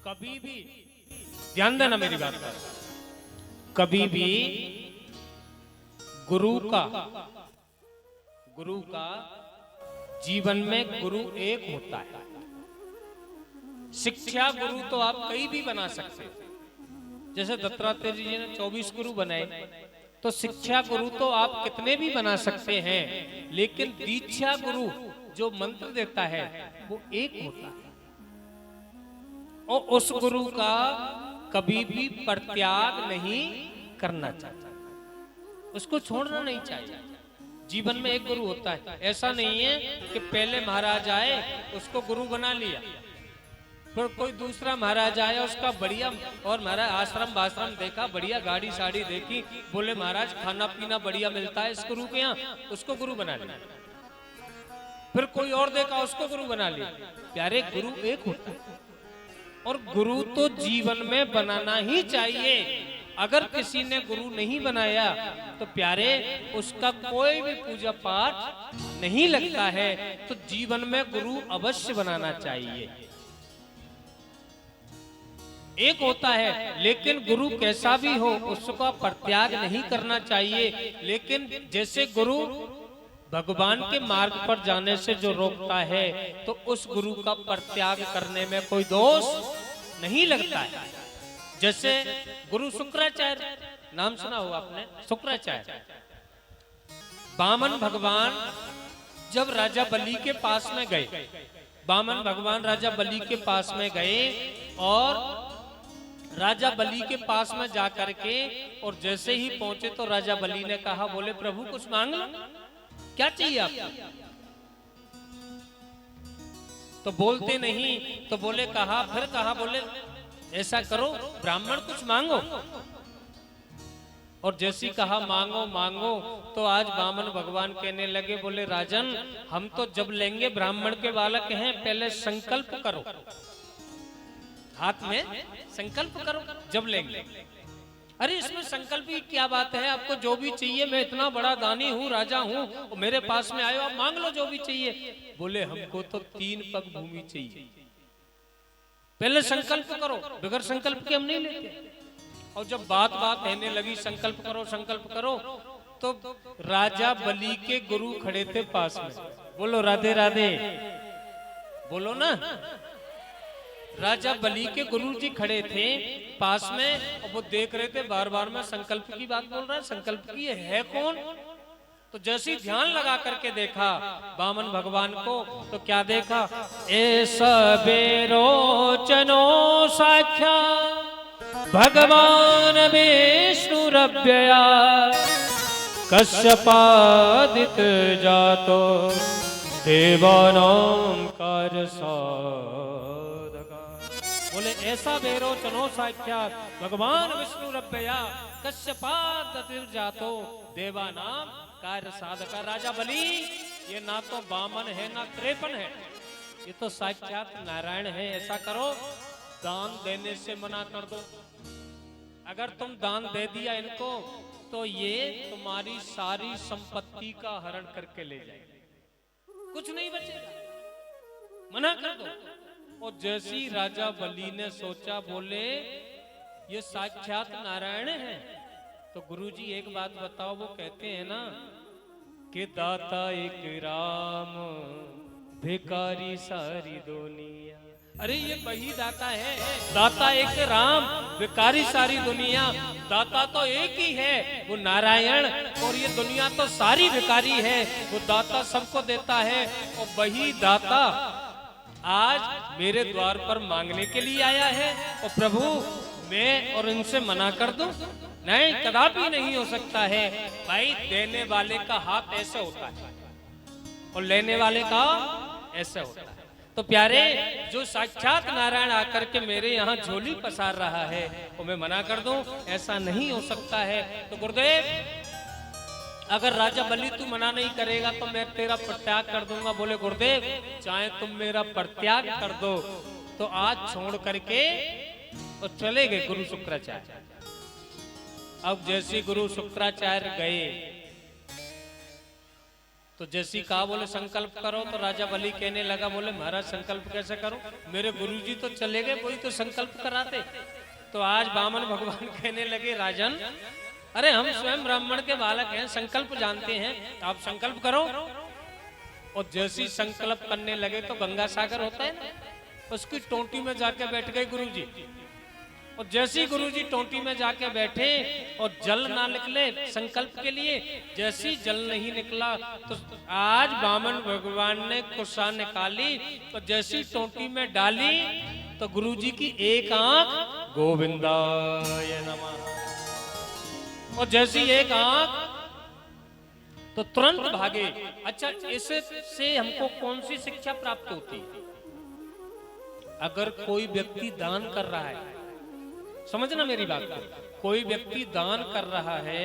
कभी भी ध्यान देना मेरी बात पर, कभी भी गुरु का जीवन में गुरु एक होता है। शिक्षा गुरु तो आप कई भी बना सकते हो, जैसे दत्तात्रेय जी ने 24 गुरु बनाए, तो शिक्षा गुरु तो आप कितने भी बना सकते हैं, लेकिन दीक्षा गुरु जो मंत्र देता है वो एक होता है। और उस गुरु का कभी भी परित्याग नहीं करना चाहिए, उसको छोड़ना नहीं चाहिए। जीवन में एक गुरु होता है, ऐसा नहीं है कि पहले महाराज आए उसको गुरु बना लिया, फिर कोई दूसरा महाराज आया उसका बढ़िया, और महाराज आश्रम बाश्रम देखा, बढ़िया गाड़ी साड़ी देखी, बोले महाराज खाना पीना बढ़िया मिलता है इस गुरु के यहाँ, उसको गुरु बना लिया। फिर कोई और देखा उसको गुरु बना लिया। प्यारे गुरु एक होता है, और गुरु तो जीवन में बनाना ही चाहिए। अगर किसी ने गुरु नहीं बनाया तो प्यारे उसका कोई भी पूजा पाठ नहीं लगता है। तो जीवन में गुरु अवश्य बनाना चाहिए। एक होता है, लेकिन गुरु कैसा भी हो उसका परित्याग नहीं करना चाहिए। लेकिन जैसे गुरु भगवान के मार्ग पर जाने से जो रोकता है, तो उस गुरु का परित्याग करने में कोई दोष नहीं लगता है। जैसे गुरु शुक्राचार्य, नाम सुना होगा आपने, शुक्राचार्य। वामन भगवान जब राजा बलि के पास में गए, वामन भगवान राजा बलि के पास में गए, और राजा बलि के पास में जाकर के और जैसे ही पहुंचे तो राजा बलि ने कहा, बोले प्रभु कुछ मांग लो, क्या चाहिए आपको? तो बोलते नहीं, तो बोले कहा, फिर कहा, बोले ऐसा करो ब्राह्मण कुछ मांगो, और जैसी कहा मांगो मांगो, तो आज वामन भगवान कहने लगे, बोले राजन हम तो जब लेंगे ब्राह्मण के बालक हैं, पहले संकल्प करो, हाथ में संकल्प करो जब लेंगे। अरे इसमें संकल्प की क्या बात है, आपको जो भी चाहिए, मैं इतना बड़ा दानी हूँ, राजा हूँ, और मेरे पास में आयो, आप मांग लो जो भी चाहिए। बोले हमको तो 3 पग भूमि चाहिए, पहले संकल्प करो, बगैर संकल्प के हम नहीं लेते। और जब बात कहने लगी संकल्प करो, तो राजा बलि के गुरु खड़े थे पास में, बोलो राधे राधे, बोलो ना। राजा बलि के गुरु जी खड़े थे पास में, और वो देख रहे थे, बार बार में संकल्प की बात बोल रहा है, संकल्प की है कौन? तो जैसे ध्यान लगा करके देखा वामन भगवान को, तो क्या देखा, ऐसा बेरोचनो साक्षात् भगवान विष्णुरव्यया कश्यपादित जातो देवानां कार्य साधका। बोले ऐसा बेरोचनो साक्षात् भगवान विष्णुरव्यया कश्यपादित जातो देवानां कार्य साधका। राजा बलि ये ना तो वामन है ना त्रेपन है, ये तो साक्षात नारायण है। ऐसा करो दान देने से मना कर दो। अगर तुम दान दे दिया इनको, तो ये तुम्हारी सारी संपत्ति का हरण करके ले जाएंगे, कुछ नहीं बचेगा, मना कर दो। और जैसी राजा बलि ने सोचा, बोले ये साक्षात नारायण है, तो गुरुजी एक बात बताओ, वो कहते हैं ना कि दाता एक राम भिखारी सारी दुनिया। अरे ये वही दाता है, दाता एक राम भिखारी सारी दुनिया। दाता तो एक ही है, वो नारायण, और ये दुनिया तो सारी भिखारी है। वो दाता सबको देता है, और वही दाता आज मेरे द्वार पर मांगने के लिए आया है। और प्रभु मैं और इनसे मना कर दूं? नहीं, कदापि नहीं हो सकता है। भाई देने वाले का हाथ ऐसे होता है और लेने वाले का ऐसे होता है। तो प्यारे, जो साक्षात नारायण आकर के मेरे यहाँ झोली पसार रहा है, वो मैं मना कर दूं? ऐसा नहीं हो सकता है। तो गुरुदेव, अगर राजा बलि तू मना नहीं करेगा तो मैं तेरा परित्याग कर दूंगा। बोले गुरुदेव, चाहे तुम मेरा परित्याग कर दो, तो आज छोड़ करके तो चले गए गुरु शुक्राचार्य। अब जैसे गुरु शुक्राचार्य गए, तो जैसी कहा बोले संकल्प करो, तो राजा बलि कहने लगा बोले महाराज संकल्प कैसे करूं, मेरे गुरुजी तो चले गए, वही तो संकल्प कराते। तो आज वामन भगवान कहने लगे राजन, अरे हम स्वयं ब्राह्मण के बालक हैं, संकल्प जानते हैं, तो आप संकल्प करो। और जैसी संकल्प करने लगे तो गंगा सागर होता है ना, उसकी टोंटी में जाके बैठ गए गुरुजी। और जैसी गुरुजी टोंटी में जाके बैठे और जल ना निकले संकल्प के लिए, जैसी जल नहीं निकला तो आज वामन भगवान ने कुशा निकाली, तो जैसी टोंटी में डाली तो गुरुजी की एक आंख गोविंदाय नमः, और जैसी एक आंख तो तुरंत भागे। अच्छा, इसे से हमको कौन सी शिक्षा प्राप्त होती है? अगर कोई व्यक्ति दान कर रहा है, समझना मेरी बात को, कोई व्यक्ति दान कर रहा है